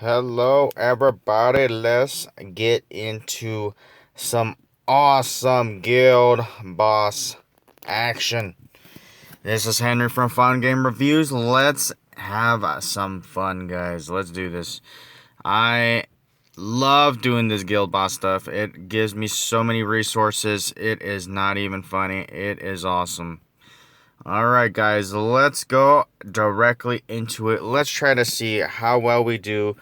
Hello, everybody. Let's get into some awesome guild boss action. This is Henry from Fun Game Reviews. Let's have some fun, guys. Let's do this. I love doing this guild boss stuff. It gives me so many resources. It is not even funny. It is awesome. Alright, guys, let's go directly into it. Let's try to see how well we do.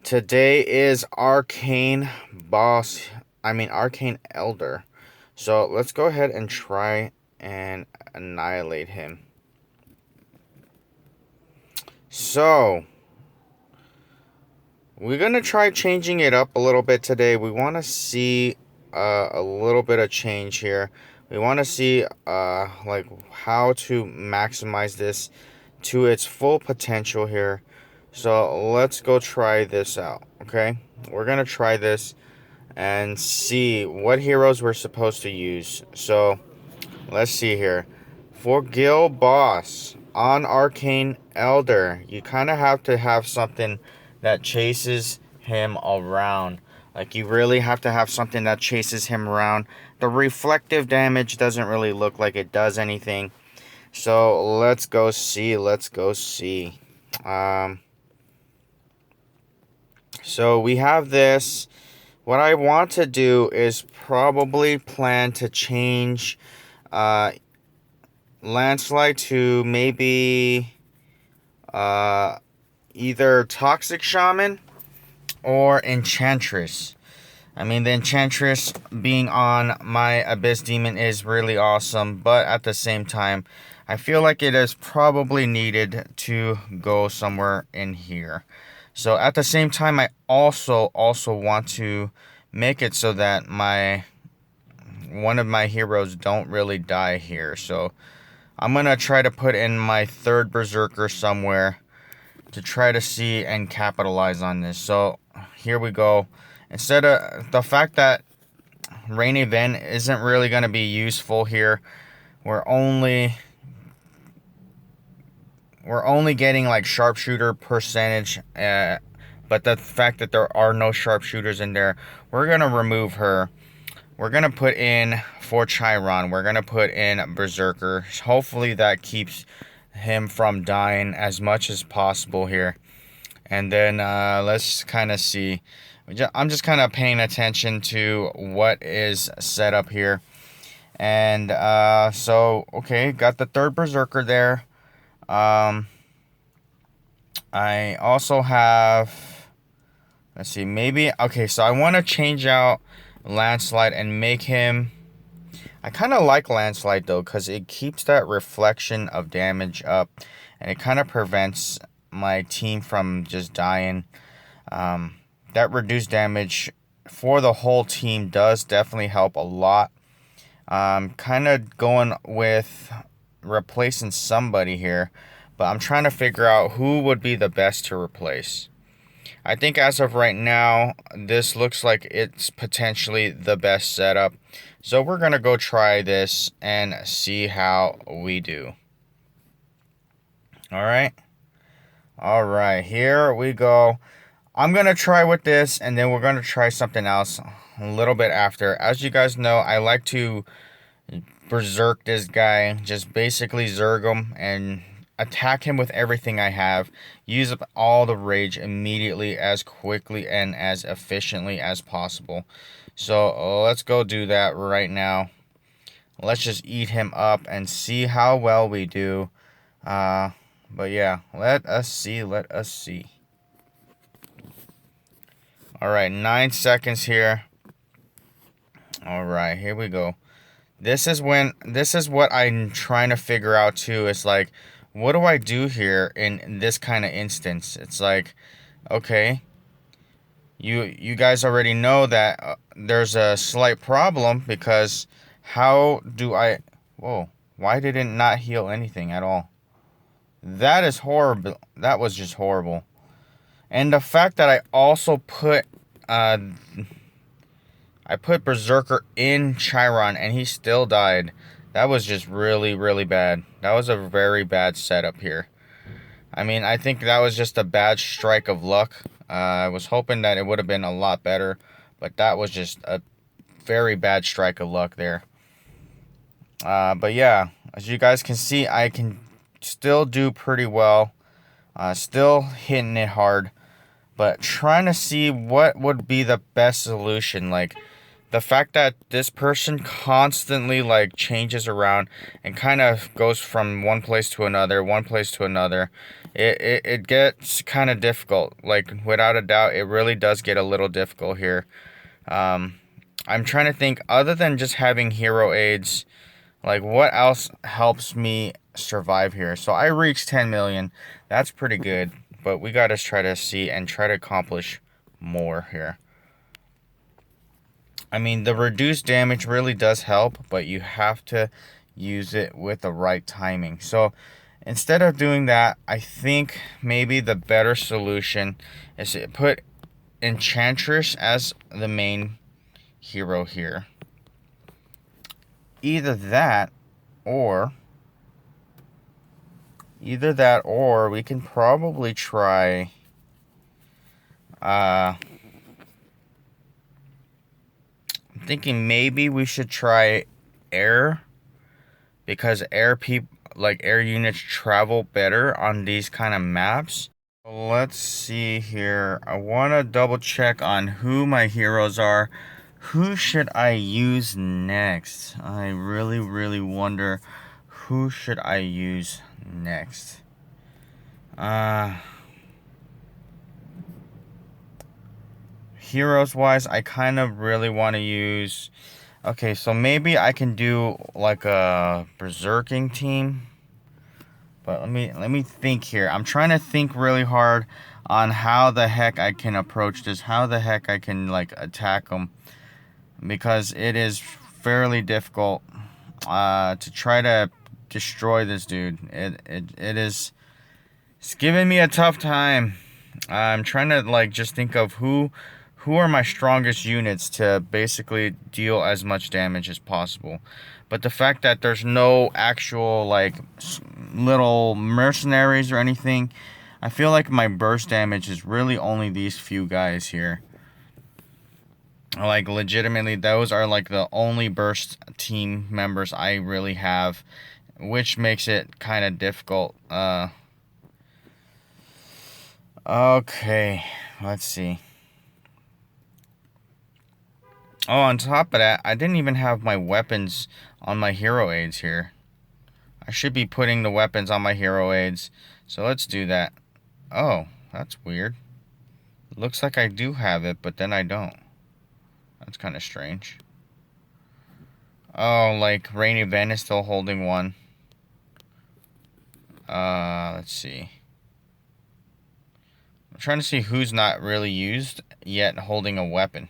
Today is Arcane Arcane Elder. So let's go ahead and try and annihilate him. So we're going to try changing it up a little bit today. We want to see a little bit of change here. We want to see like how to maximize this to its full potential here. So let's go try this out, okay? We're going to try this and see what heroes we're supposed to use. So let's see here. For Guild Boss on Arcane Elder, you kind of have to have something that chases him around. Like, you really have to have something that chases him around. The reflective damage doesn't really look like it does anything. So let's go see. So we have this. What I want to do is probably plan to change Landslide to maybe either Toxic Shaman or Enchantress. I mean, the Enchantress being on my Abyss Demon is really awesome, but at the same time, I feel like it is probably needed to go somewhere in here. So at the same time, I also want to make it so that one of my heroes don't really die here. So I'm going to try to put in my third Berserker somewhere to try to see and capitalize on this. So here we go. Instead of the fact that Rain Event isn't really going to be useful here, we're only getting like sharpshooter percentage, but the fact that there are no sharpshooters in there, we're going to remove her. We're going to put in for Chiron, we're going to put in Berserker. Hopefully that keeps him from dying as much as possible here. And then let's kind of see. I'm just kind of paying attention to what is set up here. And so, okay, got the third Berserker there. I also have, let's see, maybe, okay, so I want to change out Landslide and make him, I kind of like Landslide though, because it keeps that reflection of damage up, and it kind of prevents my team from just dying. That reduced damage for the whole team does definitely help a lot. Kind of going with replacing somebody here, but I'm trying to figure out who would be the best to replace. I think as of right now, this looks like it's potentially the best setup. So we're going to go try this and see how we do. Alright, here we go. I'm going to try with this, and then we're going to try something else a little bit after. As you guys know, I like to berserk this guy, just basically zerg him and attack him with everything I have. Use up all the rage immediately, as quickly and as efficiently as possible. So let's go do that right now. Let's just eat him up and see how well we do. But yeah, let us see. Alright, 9 seconds here. Alright, here we go. This is what I'm trying to figure out too. It's like, what do I do here in this kind of instance? It's like, okay, you guys already know that there's a slight problem, because how do I, whoa, why did it not heal anything at all? That is horrible. That was just horrible. And the fact that I also put Berserker in Chiron and he still died. That was just really, really bad. That was a very bad setup here. I mean, I think that was just a bad strike of luck. I was hoping that it would have been a lot better, but that was just a very bad strike of luck there. But yeah, as you guys can see, I can still do pretty well. Still hitting it hard, but trying to see what would be the best solution. Like, the fact that this person constantly like changes around and kind of goes from one place to another, it gets kind of difficult. Like, without a doubt, it really does get a little difficult here. I'm trying to think, other than just having hero aids, like, what else helps me survive here? So I reached 10 million. That's pretty good, but we gotta try to see and try to accomplish more here. I mean, the reduced damage really does help, but you have to use it with the right timing. So instead of doing that, I think maybe the better solution is to put Enchantress as the main hero here. Either that or we can probably try I'm thinking maybe we should try air, because air units travel better on these kind of maps. Let's see here. I want to double check on who my heroes are. Who should I use next? I really wonder, who should I use next? Heroes wise, I kind of really want to use... Okay, so maybe I can do like a berserking team. But let me think here. I'm trying to think really hard on how the heck I can approach this. How the heck I can like attack them, because it is fairly difficult to try to destroy this dude. It's giving me a tough time. I'm trying to like just think of who are my strongest units to basically deal as much damage as possible. But the fact that there's no actual like little mercenaries or anything, I feel like my burst damage is really only these few guys here. Like, legitimately, those are like the only burst team members I really have, which makes it kind of difficult. Okay, let's see. Oh, on top of that, I didn't even have my weapons on my hero aids here. I should be putting the weapons on my hero aids. So let's do that. Oh, that's weird. Looks like I do have it, but then I don't. That's kind of strange. Oh, like Rainy Van is still holding one. Let's see. I'm trying to see who's not really used yet holding a weapon.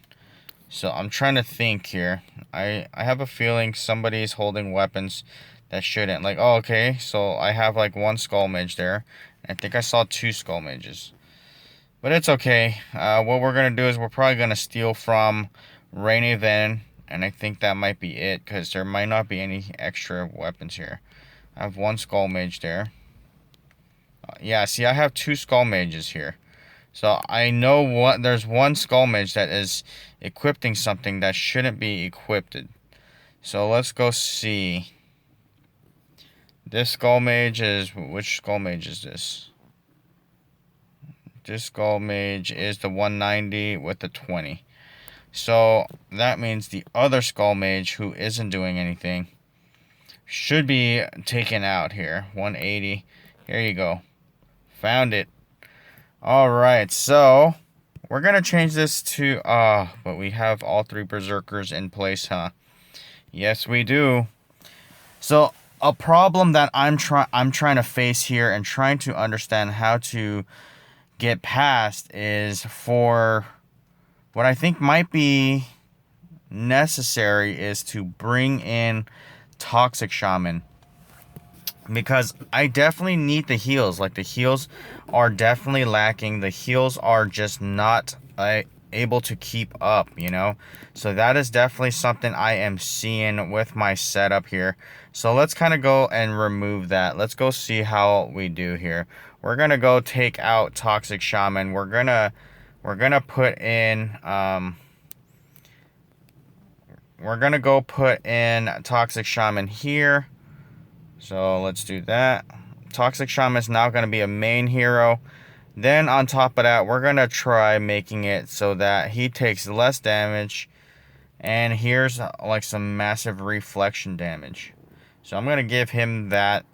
So I'm trying to think here. I have a feeling somebody's holding weapons that shouldn't. Like, oh, okay, so I have like one skull mage there. I think I saw two skull mages. But it's okay. What we're going to do is we're probably going to steal from Rainy Van. And I think that might be it, because there might not be any extra weapons here. I have one skull mage there. Yeah, see, I have two skull mages here. So I know there's one skull mage that is equipping something that shouldn't be equipped. So let's go see. This skull mage is... Which skull mage is this? This skull mage is the 190 with the 20. So that means the other skull mage, who isn't doing anything, should be taken out here. 180. Here you go. Found it. Alright, so we're going to change this to... but we have all three berserkers in place, huh? Yes, we do. So a problem that I'm trying to face here and trying to understand how to get past is, for what I think might be necessary, is to bring in Toxic Shaman. Because I definitely need the heals. Like, the heals are definitely lacking. The heals are just not able to keep up, you know? So that is definitely something I am seeing with my setup here. So let's kind of go and remove that. Let's go see how we do here. we're gonna go take out Toxic Shaman. We're gonna put in we're gonna go put in Toxic Shaman here. So let's do that. Toxic Shaman is now gonna be a main hero. Then on top of that, we're gonna try making it so that he takes less damage. And here's like some massive reflection damage. So I'm gonna give him that.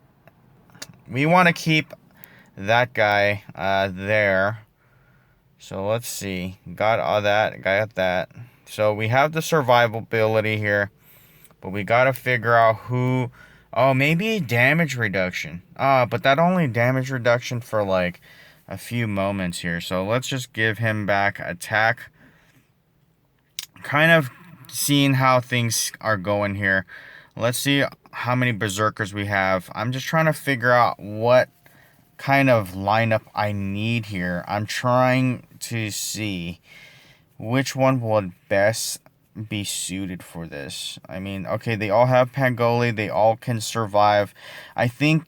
We want to keep that guy there. So let's see. Got all that. Got that. So we have the survivability here. But we got to figure out who... Oh, maybe damage reduction. But that only damage reduction for like a few moments here. So let's just give him back attack. Kind of seeing how things are going here. Let's see how many berserkers we have. I'm just trying to figure out what kind of lineup I need here. I'm trying to see which one would best be suited for this. I mean, okay, they all have Pangoli. They all can survive. I think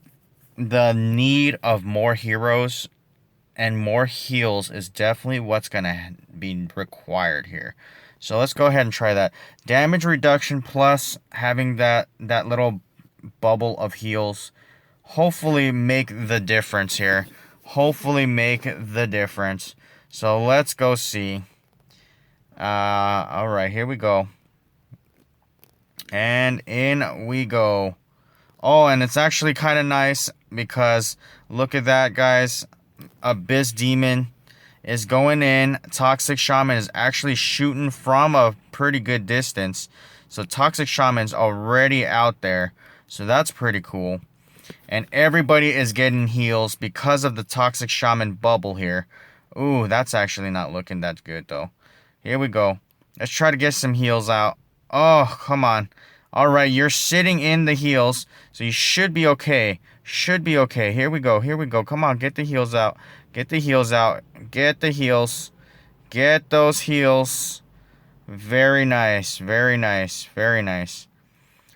the need of more heroes and more heals is definitely what's going to be required here. So let's go ahead and try that. Damage reduction plus having that little bubble of heals. Hopefully make the difference here. Hopefully make the difference. So let's go see. Alright, here we go. And in we go. Oh, and it's actually kind of nice because look at that, guys. Abyss Demon is going in. Toxic Shaman is actually shooting from a pretty good distance. So Toxic Shaman's already out there. So that's pretty cool. And everybody is getting heals because of the Toxic Shaman bubble here. Ooh, that's actually not looking that good though. Here we go. Let's try to get some heals out. Oh, come on. Alright, you're sitting in the heals. So you should be okay. Should be okay. Here we go. Here we go. Come on, get the heals out. Get the heals out. Get the heals. Get those heals. Very nice. Very nice. Very nice.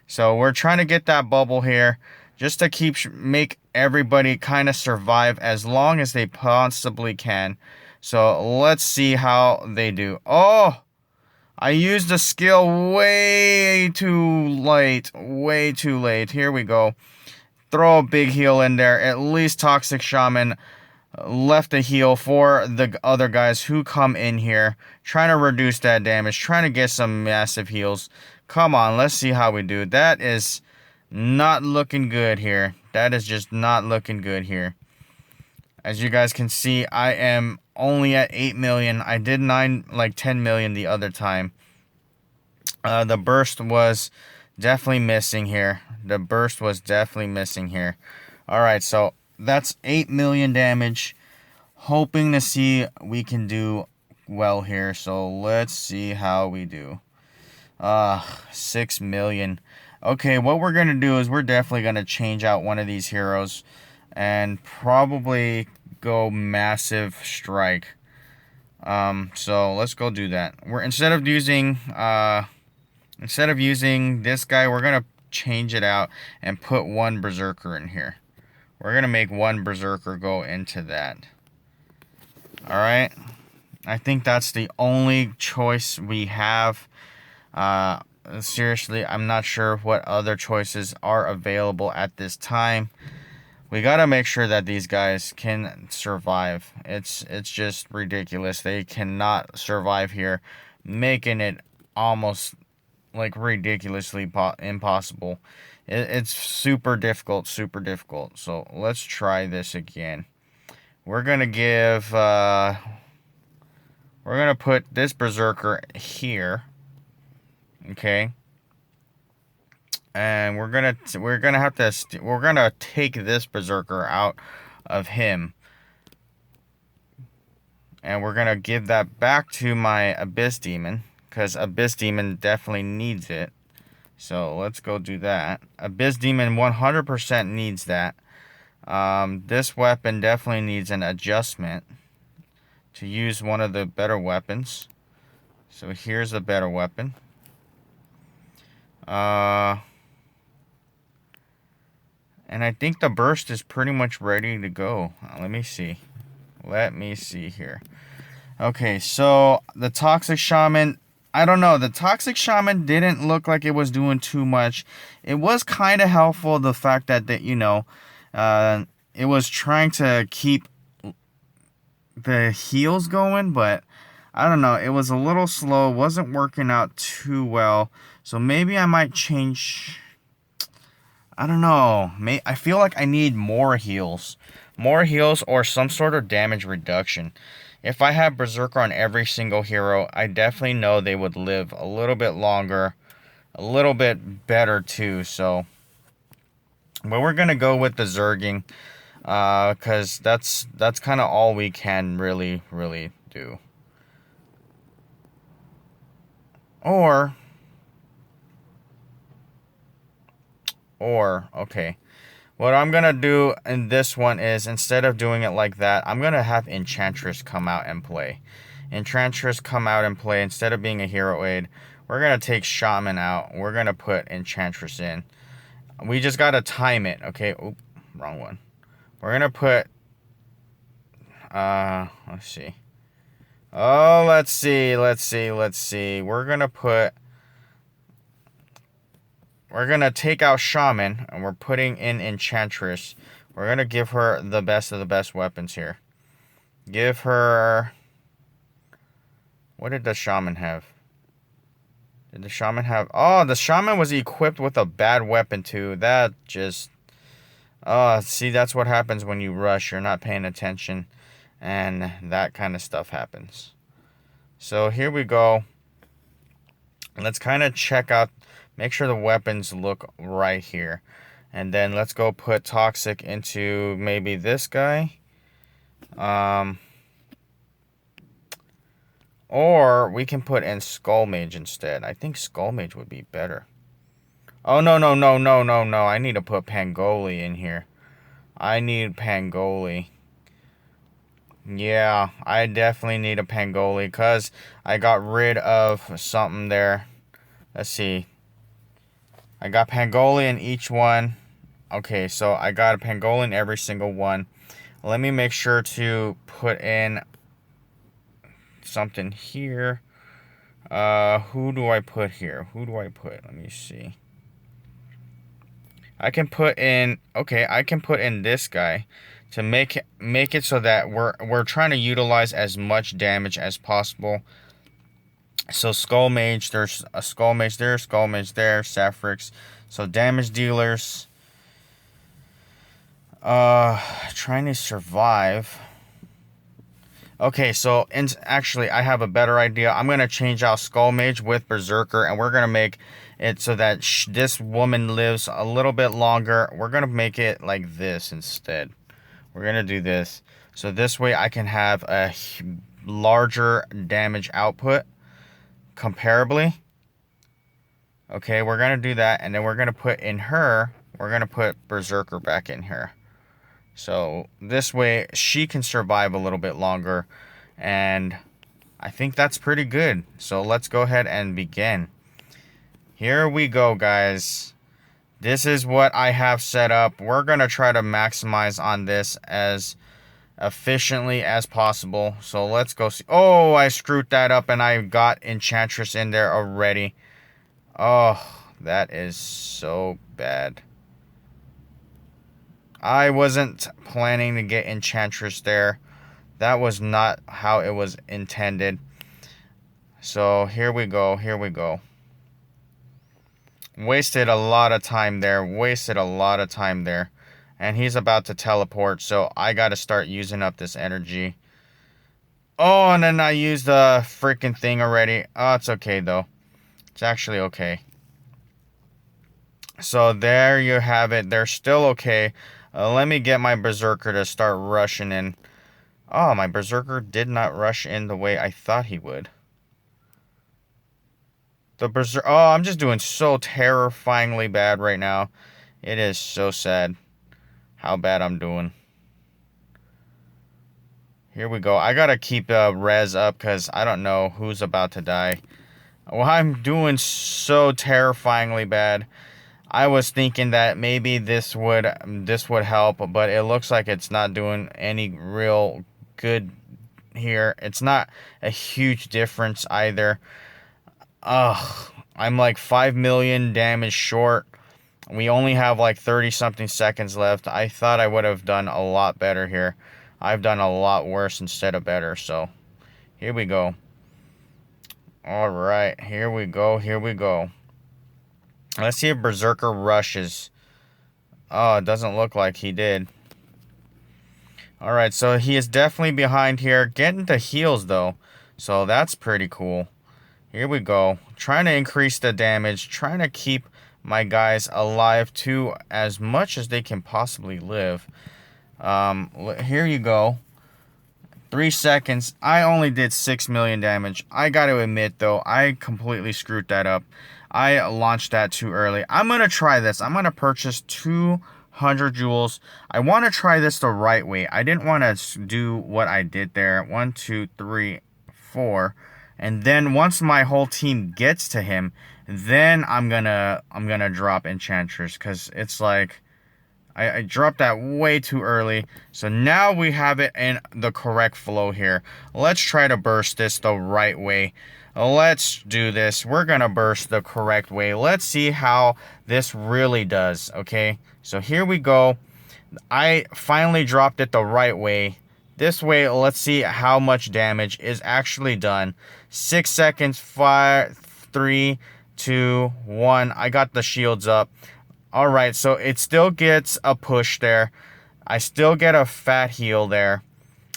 So we're trying to get that bubble here. Just to make everybody kind of survive as long as they possibly can. So let's see how they do. Oh! I used the skill way too late. Way too late. Here we go. Throw a big heal in there. At least Toxic Shaman left a heal for the other guys who come in here. Trying to reduce that damage. Trying to get some massive heals. Come on, let's see how we do. That is not looking good here. That is just not looking good here. As you guys can see, I am only at 8 million. I did 10 million the other time. The burst was definitely missing here. The burst was definitely missing here. Alright, so that's 8 million damage. Hoping to see we can do well here. So let's see how we do. 6 million. Okay, what we're going to do is we're definitely going to change out one of these heroes. And probably go massive strike. So let's go do that. Instead of using this guy, we're gonna change it out and put one berserker in here. We're gonna make one berserker go into that. All right. I think that's the only choice we have. Seriously, I'm not sure what other choices are available at this time. We gotta make sure that these guys can survive. It's just ridiculous. They cannot survive here, making it almost like ridiculously impossible. It's super difficult, super difficult. So let's try this again. We're gonna put this berserker here. Okay. And we're gonna take this berserker out of him, and we're gonna give that back to my Abyss Demon because Abyss Demon definitely needs it. So let's go do that. Abyss Demon 100% needs that. This weapon definitely needs an adjustment to use one of the better weapons. So here's a better weapon. And I think the burst is pretty much ready to go. Let me see. Let me see here. Okay, so the Toxic Shaman, I don't know. The Toxic Shaman didn't look like it was doing too much. It was kind of helpful, the fact that, it was trying to keep the heals going, but I don't know. It was a little slow. Wasn't working out too well. So maybe I might change. I don't know. I feel like I need more heals. More heals or some sort of damage reduction. If I had Berserker on every single hero, I definitely know they would live a little bit longer. A little bit better too, so. But we're going to go with the Zerging. Because that's kind of all we can really do. Okay. What I'm going to do in this one is, instead of doing it like that, I'm going to have Enchantress come out and play. Enchantress come out and play. Instead of being a hero aid, we're going to take Shaman out. We're going to put Enchantress in. We just got to time it, okay? Oop, wrong one. We're going to put... let's see. Oh, let's see. We're gonna take out Shaman, and we're putting in Enchantress. We're gonna give her the best of the best weapons here. Give her... What did the Shaman have? Did the Shaman have... Oh, the Shaman was equipped with a bad weapon, too. That just... Oh, see, that's what happens when you rush. You're not paying attention. And that kind of stuff happens. So here we go. Let's kind of check out, make sure the weapons look right here. And then let's go put Toxic into maybe this guy. Or we can put in Skull Mage instead. I think Skull Mage would be better. Oh, no. I need to put Pangoli in here. I need Pangoli. Yeah, I definitely need a Pangoli because I got rid of something there. Let's see. I got Pangoli in each one. Okay, so I got a Pangoli in every single one. Let me make sure to put in something here. Who do I put here? Let me see. I can put in... Okay, I can put in this guy to make it so that we're trying to utilize as much damage as possible. So Skull Mage, there's a Skull Mage there, Sapphrix. So damage dealers. Trying to survive. Okay, so actually I have a better idea. I'm going to change out Skull Mage with Berserker, and we're going to make it so that this woman lives a little bit longer. We're going to make it like this instead. We're going to do this. So this way I can have a larger damage output comparably. Okay, we're going to do that, and then we're going to put in her, we're going to put Berserker back in here. So this way she can survive a little bit longer, and I think that's pretty good. So let's go ahead and begin. Here we go, guys. This is what I have set up. We're going to try to maximize on this as efficiently as possible. So let's go see. Oh, I screwed that up and I got Enchantress in there already. Oh, that is so bad. I wasn't planning to get Enchantress there. That was not how it was intended. So here we go. Wasted a lot of time there. And he's about to teleport, so I gotta start using up this energy. Oh, and then I used the freaking thing already. Oh, it's okay, though. It's actually okay. So there you have it. They're still okay. Let me get my Berserker to start rushing in. Oh, my Berserker did not rush in the way I thought he would. The Berserker... Oh, I'm just doing so terrifyingly bad right now. It is so sad how bad I'm doing. Here we go. I gotta keep res up because I don't know who's about to die. Well, I'm doing so terrifyingly bad. I was thinking that maybe this would help, but it looks like it's not doing any real good here. It's not a huge difference either. Ugh, I'm like 5 million damage short. We only have like 30 something seconds left. I thought I would have done a lot better here. I've done a lot worse instead of better, so here we go. Alright, here we go, here we go. Let's see if Berserker rushes. Oh, it doesn't look like he did. Alright, so he is definitely behind here. Getting the heals, though. So that's pretty cool. Here we go. Trying to increase the damage. Trying to keep my guys alive, too, as much as they can possibly live. Here you go. 3 seconds. I only did 6 million damage. I gotta admit, though, I completely screwed that up. I launched that too early. I'm gonna try this. I'm gonna purchase 200 jewels. I want to try this the right way. I didn't want to do what I did there. 1, 2, 3, 4. And then once my whole team gets to him, then I'm gonna drop Enchantress, because it's like I dropped that way too early. So now we have it in the correct flow here. Let's try to burst this the right way. Let's do this. We're gonna burst the correct way. Let's see how this really does, okay? So here we go. I finally dropped it the right way. This way, let's see how much damage is actually done. 6 seconds, 5, 3, 2, 1. I got the shields up. Alright, so it still gets a push there. I still get a fat heal there.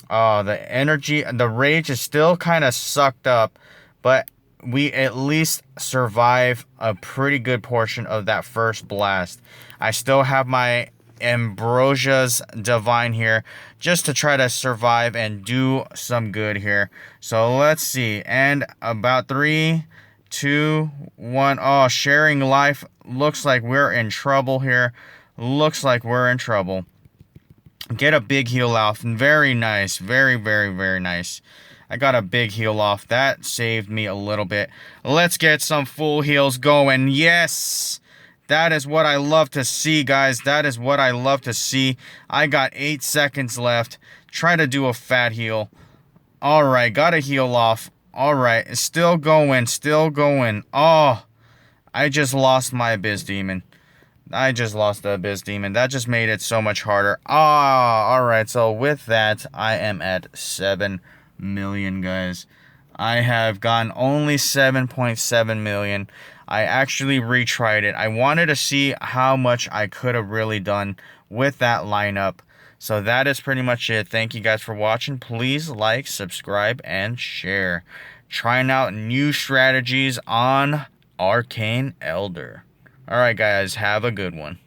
The energy, the rage is still kind of sucked up. But we at least survive a pretty good portion of that first blast. I still have my Ambrosia's Divine here, just to try to survive and do some good here. So let's see. And about 3, 2, 1. Oh, sharing life. Looks like we're in trouble here. Looks like we're in trouble. Get a big heal off. Very nice. Very, very, very nice. I got a big heal off. That saved me a little bit. Let's get some full heals going. Yes! That is what I love to see, guys. That is what I love to see. I got 8 seconds left. Try to do a fat heal. Alright, got a heal off. Alright, still going, still going. Oh, I just lost my Abyss Demon. I just lost the Abyss Demon. That just made it so much harder. Alright, so with that, I am at 7 million, guys. I have gotten only 7.7 million. I actually retried it. I wanted to see how much I could have really done with that lineup. So that is pretty much it. Thank you guys for watching. Please like, subscribe, and share. Trying out new strategies on Arcane Elder. Alright guys, have a good one.